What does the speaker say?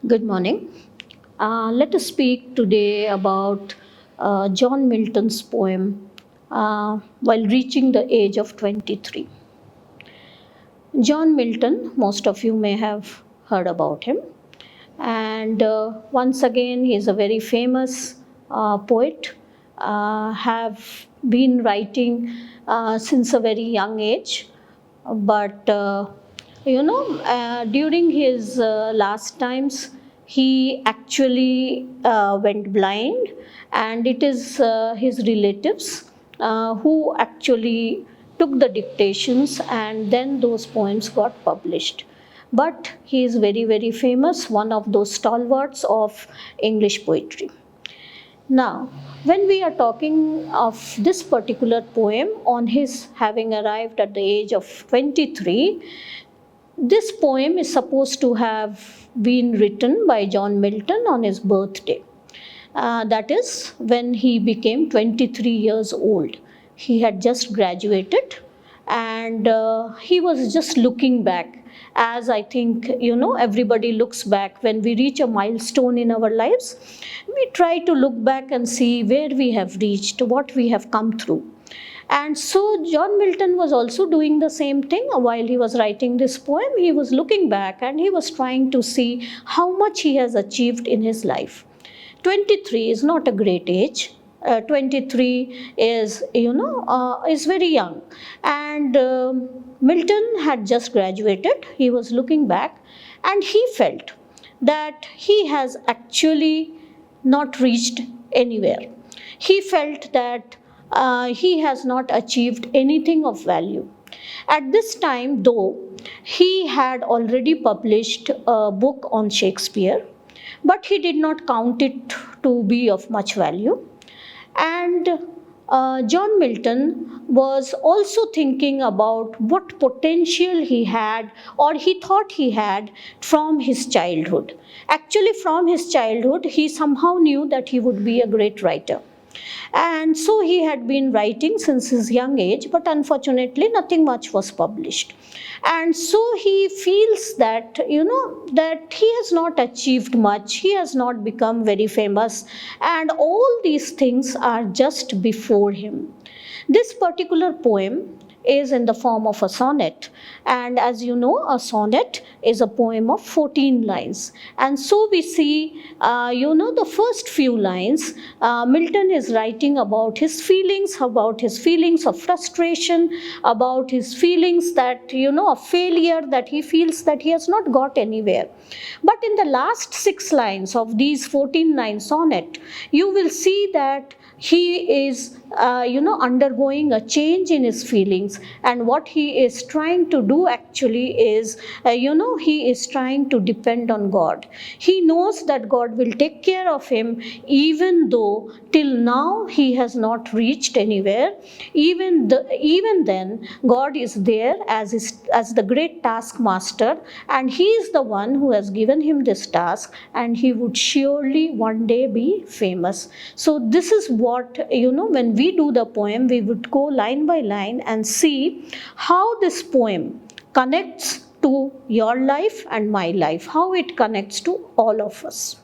Good morning. Let us speak today about John Milton's poem while reaching the age of 23. John Milton, most of you may have heard about him. And once again, he is a very famous poet, have been writing since a very young age. But during his last times, he actually went blind, and it is his relatives who actually took the dictations, and then those poems got published. But he is very, very famous, one of those stalwarts of English poetry. Now, when we are talking of this particular poem on his having arrived at the age of 23, this poem is supposed to have been written by John Milton on his birthday. That is when he became 23 years old. He had just graduated, and he was just looking back, as I think everybody looks back when we reach a milestone in our lives. We try to look back and see where we have reached, what we have come through. And so John Milton was also doing the same thing while he was writing this poem. He was looking back and he was trying to see how much he has achieved in his life. 23 is not a great age. 23 is very young, and Milton had just graduated. He was looking back, and he felt that he has actually not reached anywhere. He felt that he has not achieved anything of value. At this time, though, he had already published a book on Shakespeare, but he did not count it to be of much value. And John Milton was also thinking about what potential he had, or he thought he had, from his childhood. Actually, from his childhood, he somehow knew that he would be a great writer. And so he had been writing since his young age, but unfortunately nothing much was published. And so he feels that, that he has not achieved much, he has not become very famous, and all these things are just before him. This particular poem is in the form of a sonnet, and as you know, a sonnet is a poem of 14 lines. And so we see, the first few lines, Milton is writing about his feelings of frustration, about his feelings that, of failure, that he feels that he has not got anywhere. But in the last 6 lines of these 14-line sonnet, you will see that he is undergoing a change in his feelings, and what he is trying to do actually is he is trying to depend on God. He knows that God will take care of him, even though till now he has not reached anywhere. Even then, God is there as the great taskmaster, and he is the one who has given him this task, and he would surely one day be famous. So this is what, when we do the poem, we would go line by line and see how this poem connects to your life and my life, how it connects to all of us.